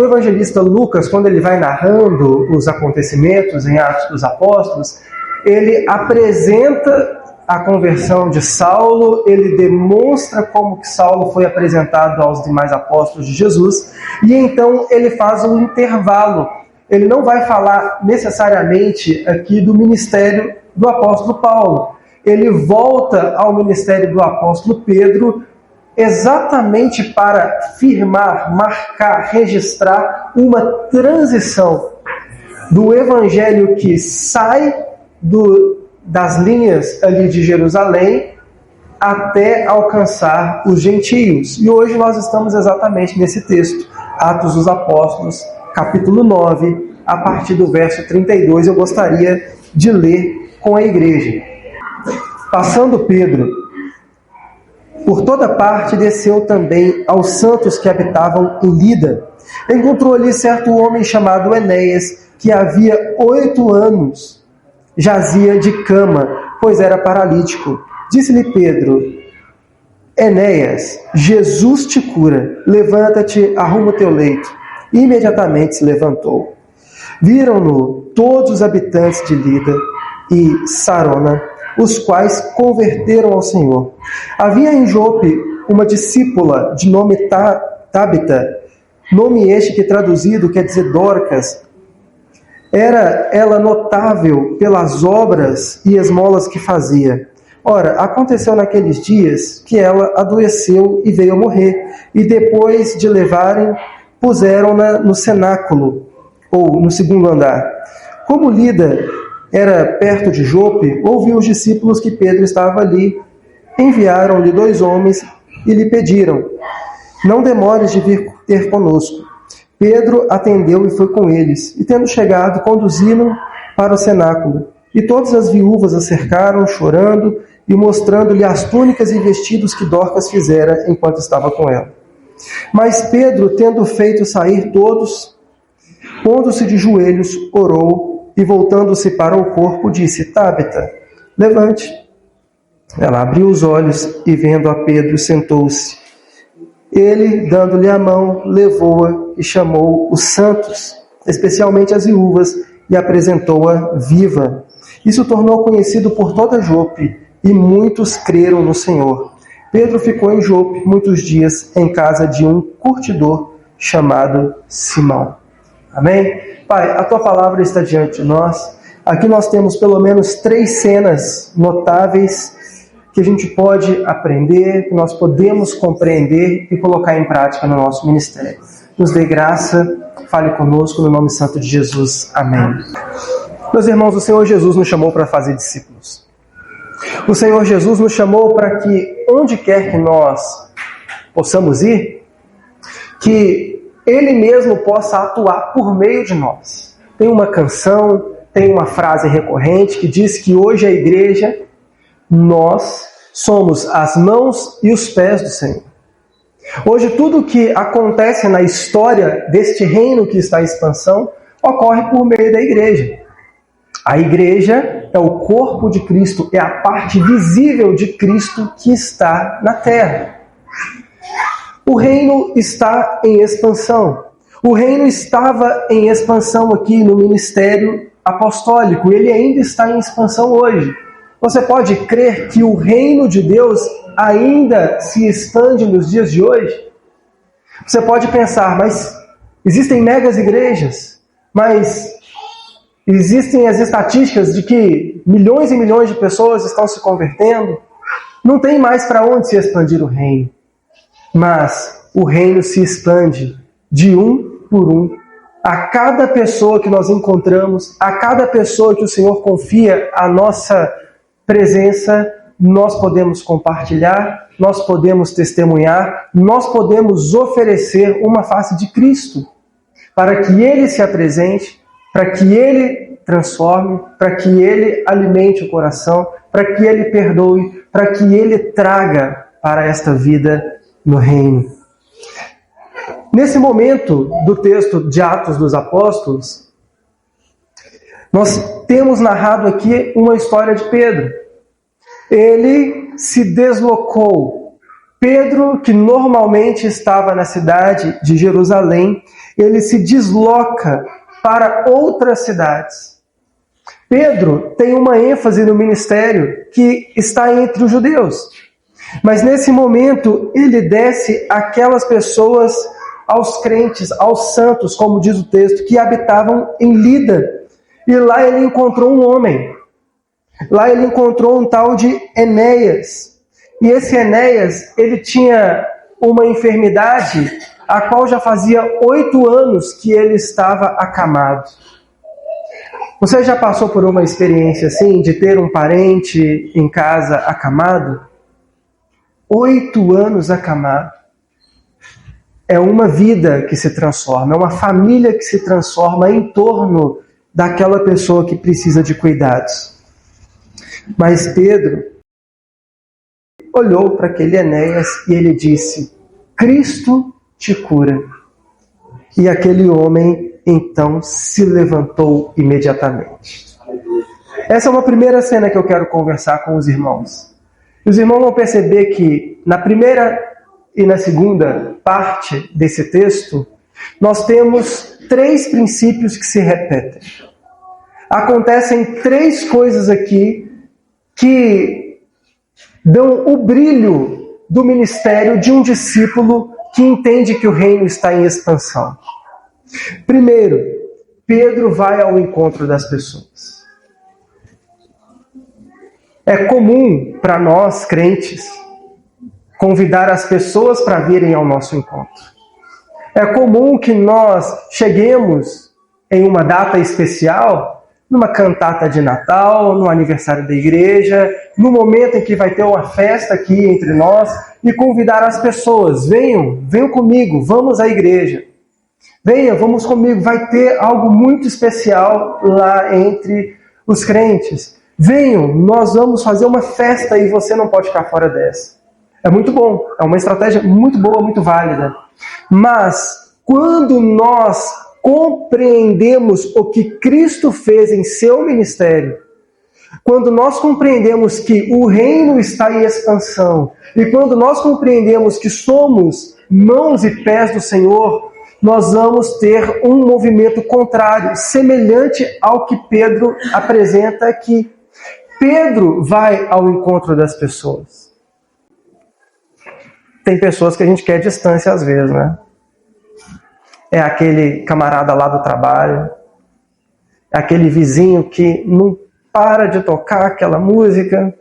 O evangelista Lucas, quando ele vai narrando os acontecimentos em Atos dos Apóstolos, ele apresenta a conversão de Saulo, ele demonstra como que Saulo foi apresentado aos demais apóstolos de Jesus, e então ele faz um intervalo. Ele não vai falar necessariamente aqui do ministério do apóstolo Paulo. Ele volta ao ministério do apóstolo Pedro exatamente para firmar, marcar, registrar uma transição do evangelho que sai das linhas ali de Jerusalém até alcançar os gentios. E hoje nós estamos exatamente nesse texto, Atos dos Apóstolos, capítulo 9, a partir do verso 32, eu gostaria de ler com a igreja. Passando Pedro por toda parte, desceu também aos santos que habitavam em Lida. Encontrou ali certo homem chamado Enéas, que havia 8 anos jazia de cama, pois era paralítico. Disse-lhe Pedro: Enéas, Jesus te cura, levanta-te, arruma o teu leito. E imediatamente se levantou. Viram-no todos os habitantes de Lida e Sarona, os quais converteram ao Senhor. Havia em Jope uma discípula de nome Tabita, nome este que traduzido quer dizer Dorcas. Era ela notável pelas obras e esmolas que fazia. Ora, aconteceu naqueles dias que ela adoeceu e veio a morrer, e depois de levarem, puseram-na no cenáculo, ou no segundo andar. Como Lida era perto de Jope, ouviu os discípulos que Pedro estava ali. Enviaram-lhe 2 homens e lhe pediram: não demores de vir ter conosco. Pedro atendeu e foi com eles, e tendo chegado, conduziram para o cenáculo. E todas as viúvas a cercaram, chorando, e mostrando-lhe as túnicas e vestidos que Dorcas fizera enquanto estava com ela. Mas Pedro, tendo feito sair todos, pondo-se de joelhos, orou, e voltando-se para o corpo, disse: Tabita, levante. Ela abriu os olhos e, vendo a Pedro, sentou-se. Ele, dando-lhe a mão, levou-a e chamou os santos, especialmente as viúvas, e apresentou-a viva. Isso tornou conhecido por toda Jope, e muitos creram no Senhor. Pedro ficou em Jope muitos dias, em casa de um curtidor chamado Simão. Amém? Pai, a Tua palavra está diante de nós. Aqui nós temos pelo menos 3 cenas notáveis que a gente pode aprender, que nós podemos compreender e colocar em prática no nosso ministério. Nos dê graça, fale conosco no nome santo de Jesus. Amém. Meus irmãos, o Senhor Jesus nos chamou para fazer discípulos. O Senhor Jesus nos chamou para que, onde quer que nós possamos ir, que Ele mesmo possa atuar por meio de nós. Tem uma canção, tem uma frase recorrente que diz que hoje a igreja, nós somos as mãos e os pés do Senhor. Hoje tudo o que acontece na história deste reino que está em expansão ocorre por meio da igreja. A igreja é o corpo de Cristo, é a parte visível de Cristo que está na terra. O reino está em expansão. O reino estava em expansão aqui no ministério apostólico. Ele ainda está em expansão hoje. Você pode crer que o reino de Deus ainda se expande nos dias de hoje? Você pode pensar, mas existem megas igrejas, mas existem as estatísticas de que milhões e milhões de pessoas estão se convertendo. Não tem mais para onde se expandir o reino. Mas o reino se expande de um por um. A cada pessoa que nós encontramos, a cada pessoa que o Senhor confia a nossa presença, nós podemos compartilhar, nós podemos testemunhar, nós podemos oferecer uma face de Cristo, para que Ele se apresente, para que Ele transforme, para que Ele alimente o coração, para que Ele perdoe, para que Ele traga para esta vida no reino. Nesse momento do texto de Atos dos Apóstolos, nós temos narrado aqui uma história de Pedro. Ele se deslocou Pedro, que normalmente estava na cidade de Jerusalém, ele se desloca para outras cidades. Pedro tem uma ênfase no ministério que está entre os judeus. Mas nesse momento, ele desce àquelas pessoas, aos crentes, aos santos, como diz o texto, que habitavam em Lida. E lá ele encontrou um homem. Lá ele encontrou um tal de Enéas. E esse Enéas, ele tinha uma enfermidade, a qual já fazia 8 anos que ele estava acamado. Você já passou por uma experiência assim, de ter um parente em casa acamado? 8 anos acamado. É uma vida que se transforma, é uma família que se transforma em torno daquela pessoa que precisa de cuidados. Mas Pedro olhou para aquele Enéas e ele disse: Cristo te cura. E aquele homem então se levantou imediatamente. Essa é uma primeira cena que eu quero conversar com os irmãos. Os irmãos vão perceber que na primeira e na segunda parte desse texto, nós temos 3 princípios que se repetem. Acontecem 3 coisas aqui que dão o brilho do ministério de um discípulo que entende que o reino está em expansão. Primeiro, Pedro vai ao encontro das pessoas. É comum para nós, crentes, convidar as pessoas para virem ao nosso encontro. É comum que nós cheguemos em uma data especial, numa cantata de Natal, no aniversário da igreja, no momento em que vai ter uma festa aqui entre nós, e convidar as pessoas: venham comigo, vamos à igreja. Venha, vamos comigo, vai ter algo muito especial lá entre os crentes. Venham, nós vamos fazer uma festa e você não pode ficar fora dessa. É muito bom, é uma estratégia muito boa, muito válida. Mas, quando nós compreendemos o que Cristo fez em seu ministério, quando nós compreendemos que o reino está em expansão, e quando nós compreendemos que somos mãos e pés do Senhor, nós vamos ter um movimento contrário, semelhante ao que Pedro apresenta aqui. Pedro vai ao encontro das pessoas. Tem pessoas que a gente quer distância às vezes, né? É aquele camarada lá do trabalho, é aquele vizinho que não para de tocar aquela música,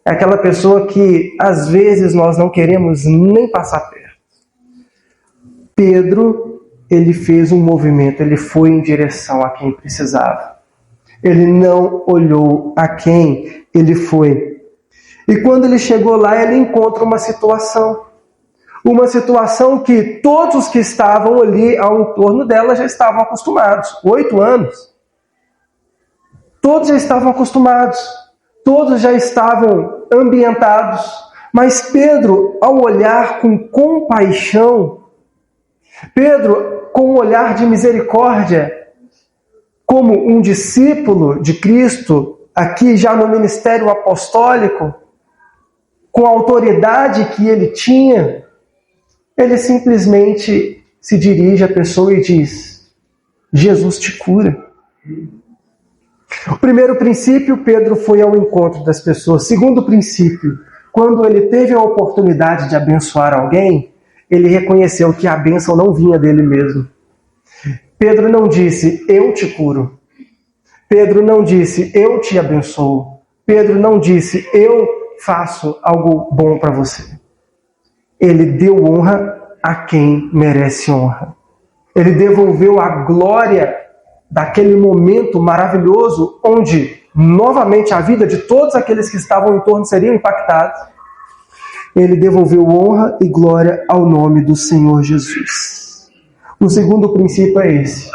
é aquela pessoa que às vezes nós não queremos nem passar perto. Pedro, ele fez um movimento, ele foi em direção a quem precisava. Ele não olhou a quem ele foi. E quando ele chegou lá, ele encontra uma situação que todos os que estavam ali ao entorno dela já estavam acostumados. 8 anos. Todos já estavam acostumados. Todos já estavam ambientados. Mas Pedro, ao olhar com compaixão, Pedro, com um olhar de misericórdia, como um discípulo de Cristo, aqui já no ministério apostólico, com a autoridade que ele tinha, ele simplesmente se dirige à pessoa e diz: Jesus te cura. O primeiro princípio, Pedro foi ao encontro das pessoas. Segundo princípio, quando ele teve a oportunidade de abençoar alguém, ele reconheceu que a bênção não vinha dele mesmo. Pedro não disse: eu te curo. Pedro não disse: eu te abençoo. Pedro não disse: eu faço algo bom para você. Ele deu honra a quem merece honra. Ele devolveu a glória daquele momento maravilhoso onde novamente a vida de todos aqueles que estavam em torno seriam impactados. Ele devolveu honra e glória ao nome do Senhor Jesus. O segundo princípio é esse.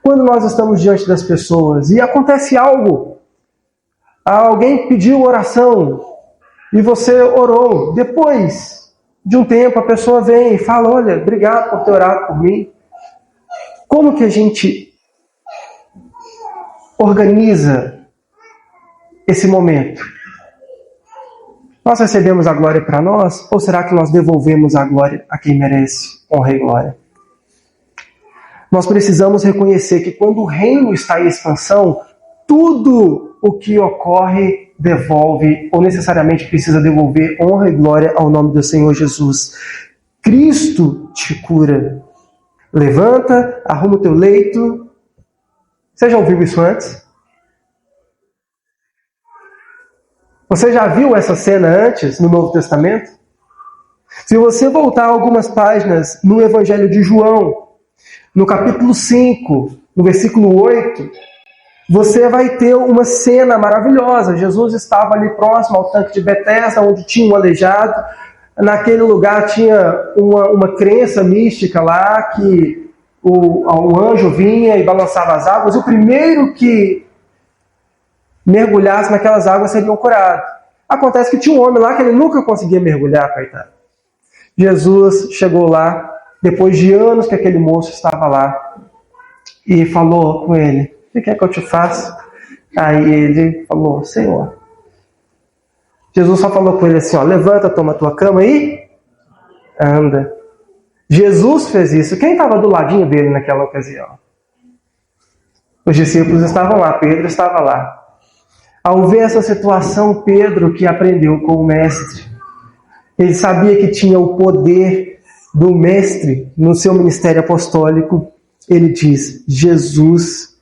Quando nós estamos diante das pessoas e acontece algo, alguém pediu oração e você orou, depois de um tempo a pessoa vem e fala: olha, obrigado por ter orado por mim. Como que a gente organiza esse momento? Nós recebemos a glória para nós, ou será que nós devolvemos a glória a quem merece honra e glória? Nós precisamos reconhecer que quando o reino está em expansão, tudo o que ocorre devolve, ou necessariamente precisa devolver honra e glória ao nome do Senhor Jesus. Cristo te cura. Levanta, arruma o teu leito. Você já ouviu isso antes? Você já viu essa cena antes no Novo Testamento? Se você voltar algumas páginas no Evangelho de João, no capítulo 5, no versículo 8, você vai ter uma cena maravilhosa. Jesus estava ali próximo ao tanque de Betesda, onde tinha um aleijado. Naquele lugar tinha uma crença mística lá, que um anjo vinha e balançava as águas. O primeiro que mergulhasse naquelas águas seria curado. Acontece que tinha um homem lá que ele nunca conseguia mergulhar, coitado. Jesus chegou lá, depois de anos que aquele moço estava lá, e falou com ele: o que quer que eu te faça? Aí ele falou: Senhor. Jesus só falou com ele assim: levanta, toma a tua cama e anda. Jesus fez isso. Quem estava do ladinho dele naquela ocasião? Os discípulos estavam lá, Pedro estava lá. Ao ver essa situação, Pedro, que aprendeu com o mestre, ele sabia que tinha o poder do mestre no seu ministério apostólico. Ele diz: Jesus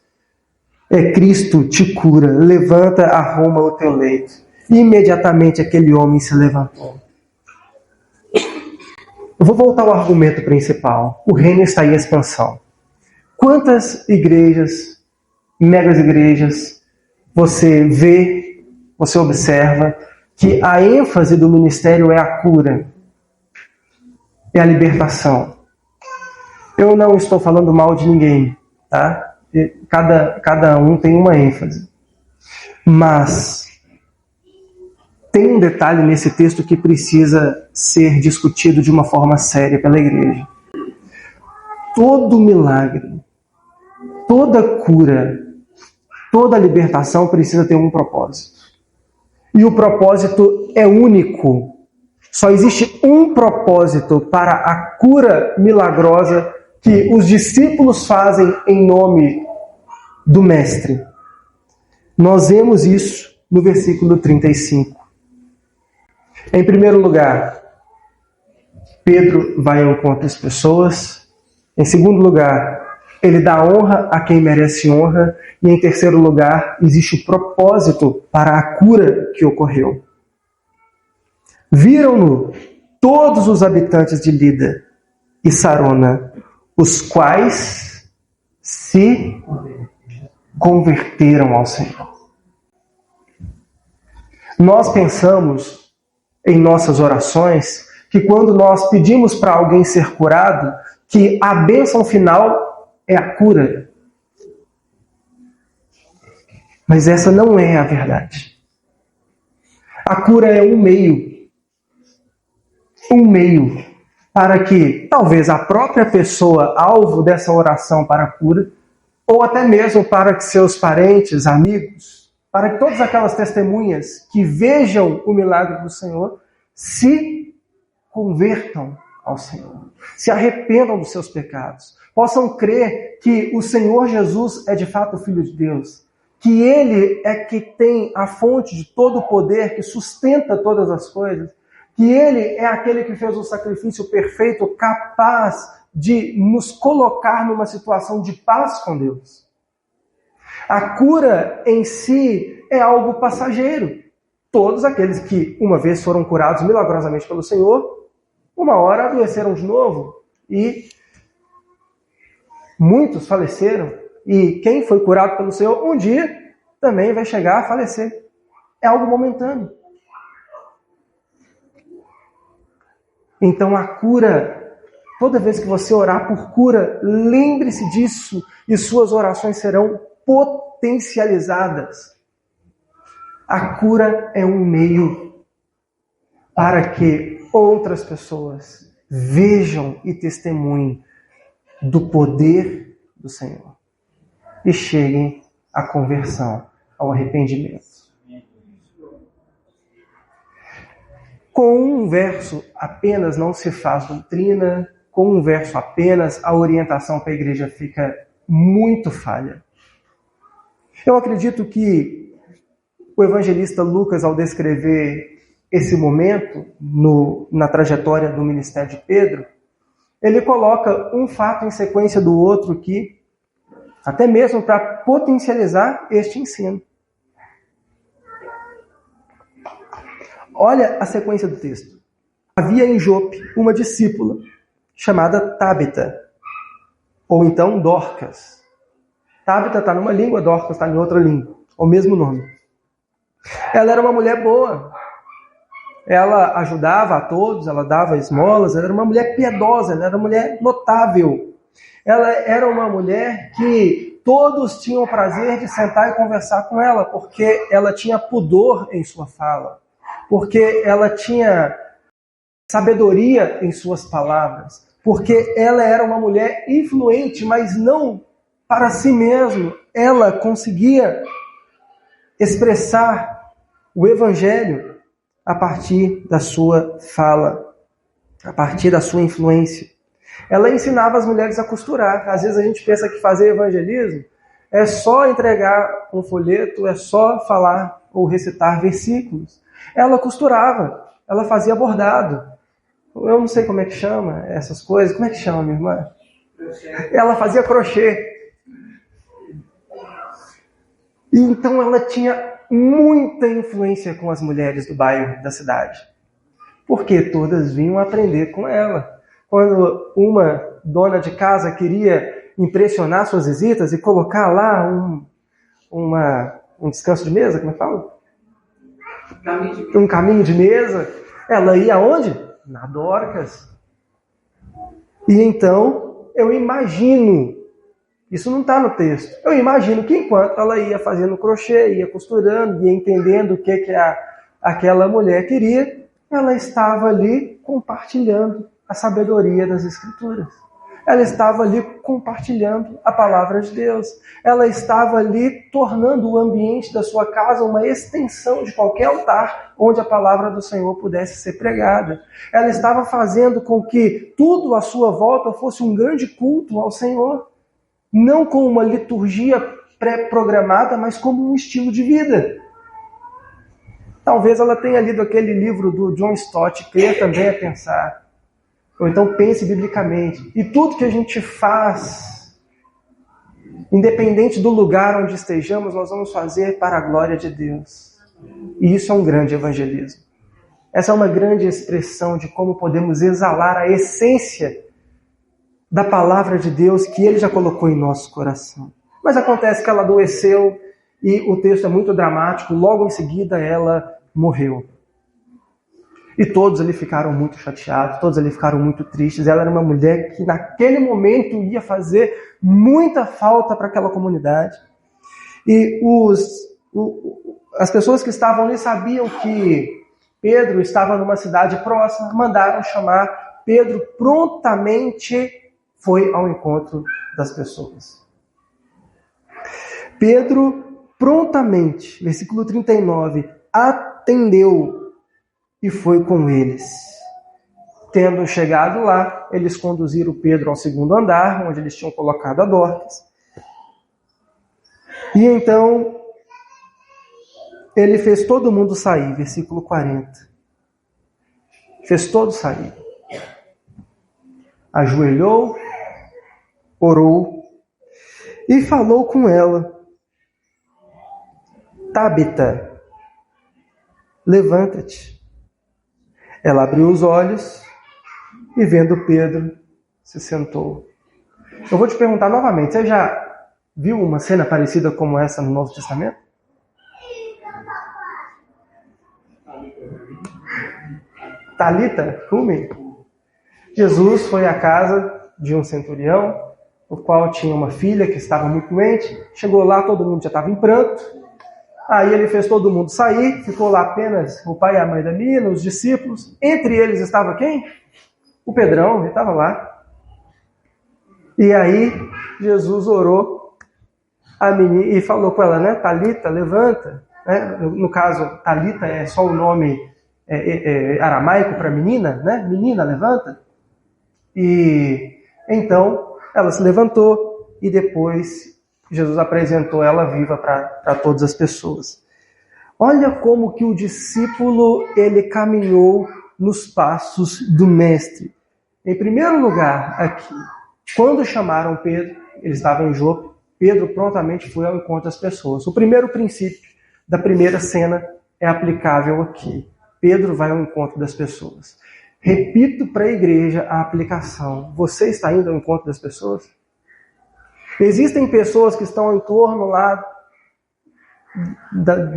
é Cristo, te cura, levanta, arruma o teu leito. E imediatamente aquele homem se levantou. Eu vou voltar ao argumento principal. O reino está em expansão. Quantas igrejas, megas igrejas, você vê, você observa que a ênfase do ministério é a cura, é a libertação. Eu não estou falando mal de ninguém, tá? Cada um tem uma ênfase. Mas tem um detalhe nesse texto que precisa ser discutido de uma forma séria pela igreja. Todo milagre, toda cura, toda libertação precisa ter um propósito. E o propósito é único. Só existe um propósito para a cura milagrosa que os discípulos fazem em nome do Mestre. Nós vemos isso no versículo 35. Em primeiro lugar, Pedro vai ao encontro das pessoas. Em segundo lugar, ele dá honra a quem merece honra. E em terceiro lugar, existe o propósito para a cura que ocorreu. Viram-no todos os habitantes de Lida e Sarona, os quais se converteram ao Senhor. Nós pensamos em nossas orações que quando nós pedimos para alguém ser curado, que a bênção final é a cura. Mas essa não é a verdade. A cura é um meio para que talvez a própria pessoa alvo dessa oração para a cura, ou até mesmo para que seus parentes, amigos, para que todas aquelas testemunhas que vejam o milagre do Senhor se convertam ao Senhor, se arrependam dos seus pecados, possam crer que o Senhor Jesus é de fato o Filho de Deus, que Ele é que tem a fonte de todo o poder, que sustenta todas as coisas, que Ele é aquele que fez um sacrifício perfeito, capaz de nos colocar numa situação de paz com Deus. A cura em si é algo passageiro. Todos aqueles que uma vez foram curados milagrosamente pelo Senhor, uma hora adoeceram de novo e muitos faleceram. E quem foi curado pelo Senhor, um dia também vai chegar a falecer. É algo momentâneo. Então a cura, toda vez que você orar por cura, lembre-se disso e suas orações serão potencializadas. A cura é um meio para que outras pessoas vejam e testemunhem do poder do Senhor e cheguem à conversão, ao arrependimento. Com um verso apenas não se faz doutrina, com um verso apenas a orientação para a igreja fica muito falha. Eu acredito que o evangelista Lucas, ao descrever esse momento na trajetória do ministério de Pedro, ele coloca um fato em sequência do outro aqui, até mesmo para potencializar este ensino. Olha a sequência do texto. Havia em Jope uma discípula chamada Tábita, ou então Dorcas. Tábita está numa língua, Dorcas está em outra língua, o mesmo nome. Ela era uma mulher boa. Ela ajudava a todos, ela dava esmolas, ela era uma mulher piedosa, ela era uma mulher notável. Ela era uma mulher que todos tinham o prazer de sentar e conversar com ela, porque ela tinha pudor em sua fala, porque ela tinha sabedoria em suas palavras, porque ela era uma mulher influente, mas não para si mesma. Ela conseguia expressar o evangelho a partir da sua fala, a partir da sua influência. Ela ensinava as mulheres a costurar. Às vezes a gente pensa que fazer evangelismo é só entregar um folheto, é só falar ou recitar versículos. Ela costurava, ela fazia bordado. Eu não sei como é que chama essas coisas. Como é que chama, minha irmã? Crochê. Ela fazia crochê. E então ela tinha muita influência com as mulheres do bairro, da cidade. Porque todas vinham aprender com ela. Quando uma dona de casa queria impressionar suas visitas e colocar lá um descanso de mesa, como é que fala? Um caminho de mesa, ela ia aonde? Na Dorcas. E então, eu imagino, isso não está no texto, eu imagino que enquanto ela ia fazendo crochê, ia costurando, ia entendendo o que aquela mulher queria, ela estava ali compartilhando a sabedoria das Escrituras. Ela estava ali compartilhando a palavra de Deus. Ela estava ali tornando o ambiente da sua casa uma extensão de qualquer altar onde a palavra do Senhor pudesse ser pregada. Ela estava fazendo com que tudo à sua volta fosse um grande culto ao Senhor. Não com uma liturgia pré-programada, mas como um estilo de vida. Talvez ela tenha lido aquele livro do John Stott, Crer Também é Pensar. Ou então pense biblicamente. E tudo que a gente faz, independente do lugar onde estejamos, nós vamos fazer para a glória de Deus. E isso é um grande evangelismo. Essa é uma grande expressão de como podemos exalar a essência da palavra de Deus que Ele já colocou em nosso coração. Mas acontece que ela adoeceu e o texto é muito dramático. Logo em seguida ela morreu. E todos ali ficaram muito chateados, todos ali ficaram muito tristes. Ela era uma mulher que naquele momento ia fazer muita falta para aquela comunidade. E as pessoas que estavam ali sabiam que Pedro estava numa cidade próxima, mandaram chamar. Pedro prontamente foi ao encontro das pessoas. Pedro prontamente, versículo 39, atendeu e foi com eles. Tendo chegado lá, eles conduziram Pedro ao segundo andar, onde eles tinham colocado a Dorcas. E então, ele fez todo mundo sair, versículo 40. Fez todos sair. Ajoelhou, orou e falou com ela. Tábita, levanta-te. Ela abriu os olhos e, vendo Pedro, se sentou. Eu vou te perguntar novamente, você já viu uma cena parecida como essa no Novo Testamento? Talita, Cumi? Jesus foi à casa de um centurião, o qual tinha uma filha que estava muito doente. Chegou lá, todo mundo já estava em pranto. Aí ele fez todo mundo sair, ficou lá apenas o pai e a mãe da menina, os discípulos. Entre eles estava quem? O Pedrão, ele estava lá. E aí Jesus orou a menina e falou com ela, né? Talita, levanta. No caso, Talita é só o nome aramaico para menina, né? Menina, levanta. E então ela se levantou e depois Jesus apresentou ela viva para todas as pessoas. Olha como que o discípulo ele caminhou nos passos do mestre. Em primeiro lugar, aqui, quando chamaram Pedro, ele estava em Jope, Pedro prontamente foi ao encontro das pessoas. O primeiro princípio da primeira cena é aplicável aqui. Pedro vai ao encontro das pessoas. Repito para a igreja a aplicação. Você está indo ao encontro das pessoas? Existem pessoas que estão em torno lá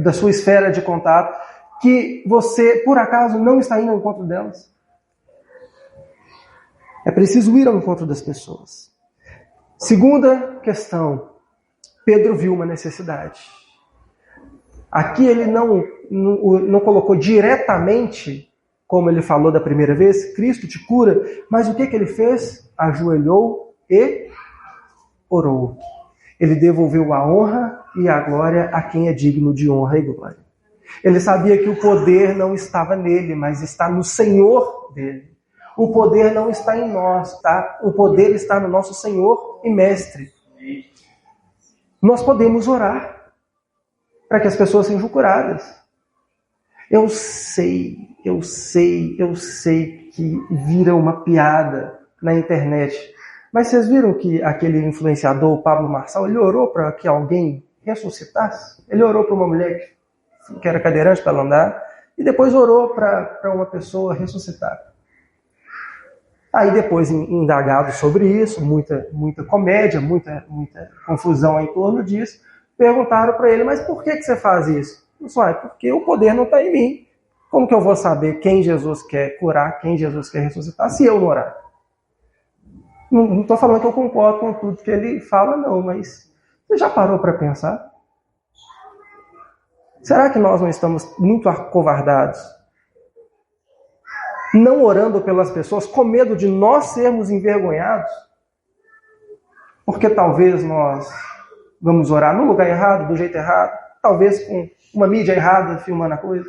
da sua esfera de contato que você, por acaso, não está indo ao encontro delas? É preciso ir ao encontro das pessoas. Segunda questão. Pedro viu uma necessidade. Aqui ele não colocou diretamente, como ele falou da primeira vez, Cristo te cura, mas o que ele fez? Ajoelhou e orou. Ele devolveu a honra e a glória a quem é digno de honra e glória. Ele sabia que o poder não estava nele, mas está no Senhor dele. O poder não está em nós, tá? O poder está no nosso Senhor e Mestre. Nós podemos orar para que as pessoas sejam curadas. Eu sei que vira uma piada na internet. Mas vocês viram que aquele influenciador, o Pablo Marçal, ele orou para que alguém ressuscitasse? Ele orou para uma mulher que era cadeirante para ela andar, e depois orou para uma pessoa ressuscitar. Aí depois, indagado sobre isso, muita comédia, muita confusão em torno disso, perguntaram para ele, mas por que você faz isso? Ele falou, porque o poder não está em mim. Como que eu vou saber quem Jesus quer curar, quem Jesus quer ressuscitar, se eu não orar? Não estou falando que eu concordo com tudo que ele fala, não, mas você já parou para pensar? Será que nós não estamos muito acovardados? Não orando pelas pessoas, com medo de nós sermos envergonhados? Porque talvez nós vamos orar no lugar errado, do jeito errado, talvez com uma mídia errada filmando a coisa.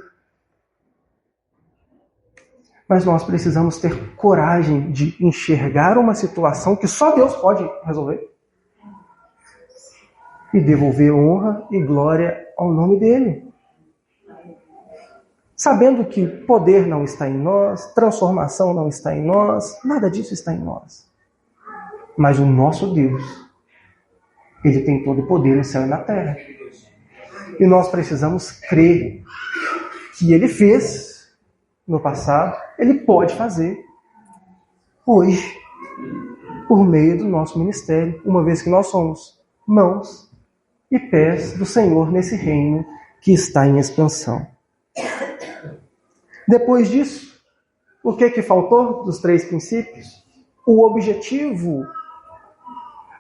Mas nós precisamos ter coragem de enxergar uma situação que só Deus pode resolver e devolver honra e glória ao nome dele. Sabendo que poder não está em nós, transformação não está em nós, nada disso está em nós. Mas o nosso Deus, ele tem todo o poder no céu e na terra. E nós precisamos crer que ele fez no passado, ele pode fazer hoje, por meio do nosso ministério, uma vez que nós somos mãos e pés do Senhor nesse reino que está em expansão. Depois disso, o que faltou dos 3 princípios? O objetivo.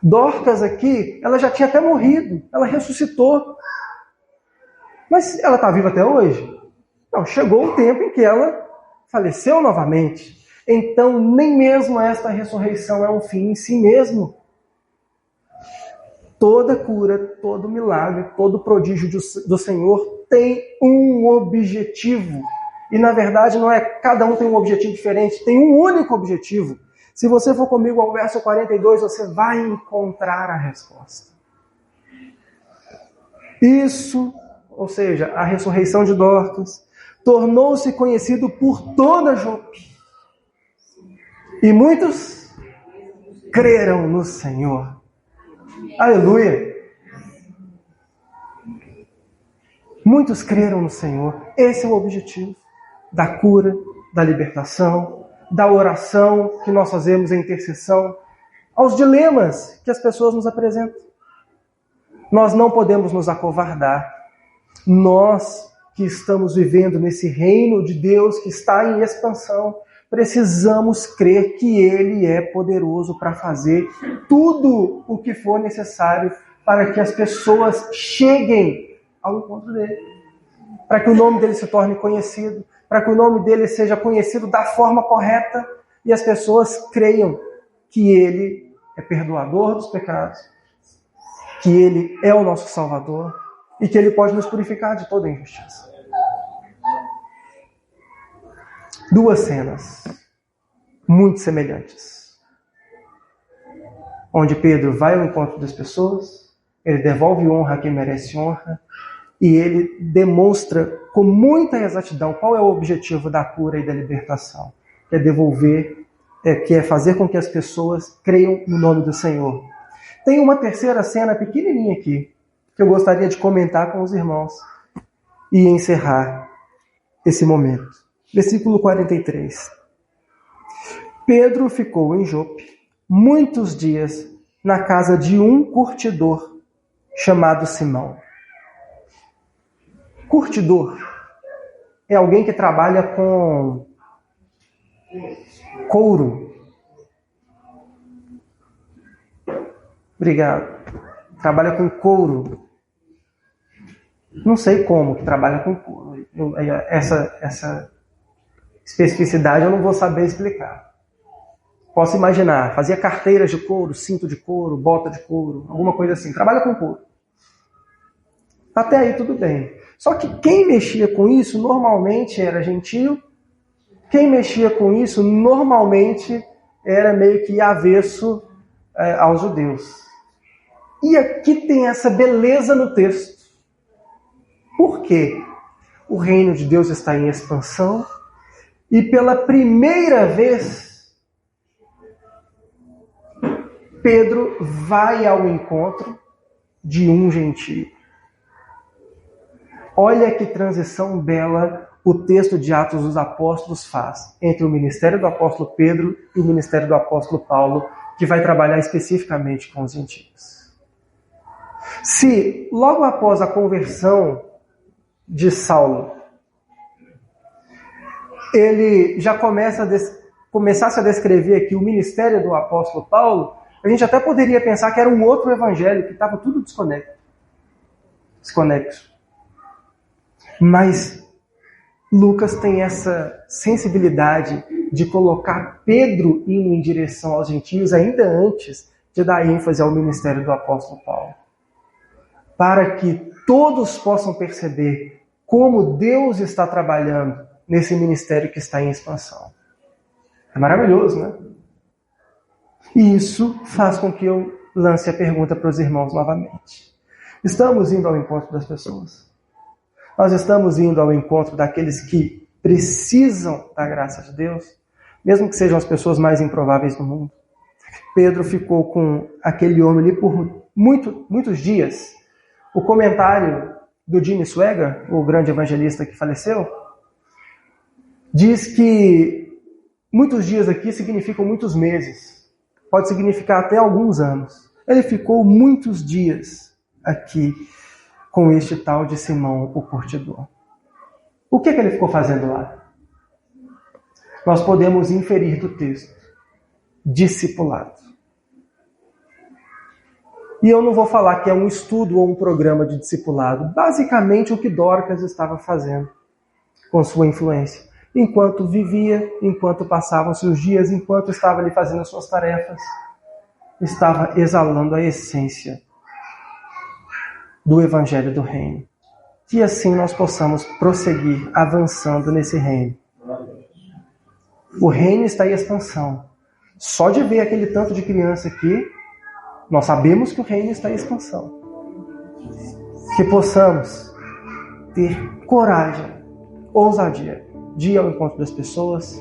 Dorcas aqui, ela já tinha até morrido, ela ressuscitou. Mas ela está viva até hoje? Não, chegou o tempo em que ela faleceu novamente. Então, nem mesmo esta ressurreição é um fim em si mesmo. Toda cura, todo milagre, todo prodígio do Senhor tem um objetivo. E, na verdade, não é cada um tem um objetivo diferente, tem um único objetivo. Se você for comigo ao verso 42, você vai encontrar a resposta. Isso, ou seja, a ressurreição de Dorcas, tornou-se conhecido por toda Jope. E muitos creram no Senhor. Aleluia! Muitos creram no Senhor. Esse é o objetivo da cura, da libertação, da oração que nós fazemos em intercessão, aos dilemas que as pessoas nos apresentam. Nós não podemos nos acovardar. Nós que estamos vivendo nesse reino de Deus que está em expansão, precisamos crer que Ele é poderoso para fazer tudo o que for necessário para que as pessoas cheguem ao encontro dele. Para que o nome dele se torne conhecido, para que o nome dele seja conhecido da forma correta e as pessoas creiam que ele é perdoador dos pecados, que ele é o nosso Salvador e que ele pode nos purificar de toda injustiça. duas cenas muito semelhantes, onde Pedro vai ao encontro das pessoas, ele devolve honra a quem merece honra, e ele demonstra com muita exatidão qual é o objetivo da cura e da libertação, que é devolver, que é fazer com que as pessoas creiam no nome do Senhor. Tem uma terceira cena pequenininha aqui, que eu gostaria de comentar com os irmãos e encerrar esse momento. Versículo 43. Pedro ficou em Jope muitos dias na casa de um curtidor chamado Simão. Curtidor é alguém que trabalha com couro. Obrigado. Trabalha com couro. Não sei como que trabalha com couro. Essa especificidade eu não vou saber explicar. Posso imaginar, fazia carteiras de couro, cinto de couro, bota de couro, alguma coisa assim. Trabalha com couro. Até aí tudo bem. Só que quem mexia com isso normalmente era gentio. Quem mexia com isso normalmente era meio que avesso aos judeus. E aqui tem essa beleza no texto. Por quê? O reino de Deus está em expansão e pela primeira vez Pedro vai ao encontro de um gentio. Olha que transição bela o texto de Atos dos Apóstolos faz entre o ministério do apóstolo Pedro e o ministério do apóstolo Paulo, que vai trabalhar especificamente com os gentios. Se logo após a conversão de Saulo, ele já começasse a descrever aqui o ministério do apóstolo Paulo, a gente até poderia pensar que era um outro evangelho, que estava tudo desconexo. Mas Lucas tem essa sensibilidade de colocar Pedro indo em direção aos gentios ainda antes de dar ênfase ao ministério do apóstolo Paulo. Para que todos possam perceber como Deus está trabalhando nesse ministério que está em expansão. É maravilhoso, né? E isso faz com que eu lance a pergunta para os irmãos novamente. Estamos indo ao encontro das pessoas? Nós estamos indo ao encontro daqueles que precisam da graça de Deus, mesmo que sejam as pessoas mais improváveis do mundo. Pedro ficou com aquele homem ali por muitos dias. O comentário do Jimmy Swaggart, o grande evangelista que faleceu, diz que muitos dias aqui significam muitos meses. Pode significar até alguns anos. Ele ficou muitos dias aqui com este tal de Simão, o curtidor. O que ele ficou fazendo lá? Nós podemos inferir do texto: discipulado. E eu não vou falar que é um estudo ou um programa de discipulado. Basicamente o que Dorcas estava fazendo com sua influência. Enquanto vivia, enquanto passavam-se os dias, enquanto estava ali fazendo as suas tarefas, estava exalando a essência do Evangelho do Reino. Que assim nós possamos prosseguir avançando nesse reino. O reino está em expansão. Só de ver aquele tanto de criança aqui, nós sabemos que o reino está em expansão. Que possamos ter coragem, ousadia, de ir ao encontro das pessoas,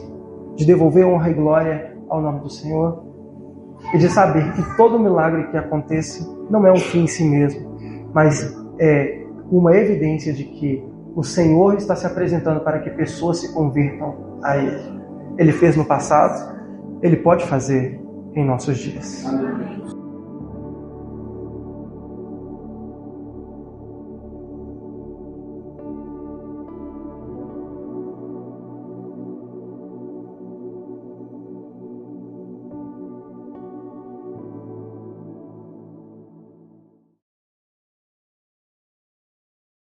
de devolver honra e glória ao nome do Senhor, e de saber que todo milagre que acontece não é um fim em si mesmo, mas é uma evidência de que o Senhor está se apresentando para que pessoas se convertam a Ele. Ele fez no passado, Ele pode fazer em nossos dias.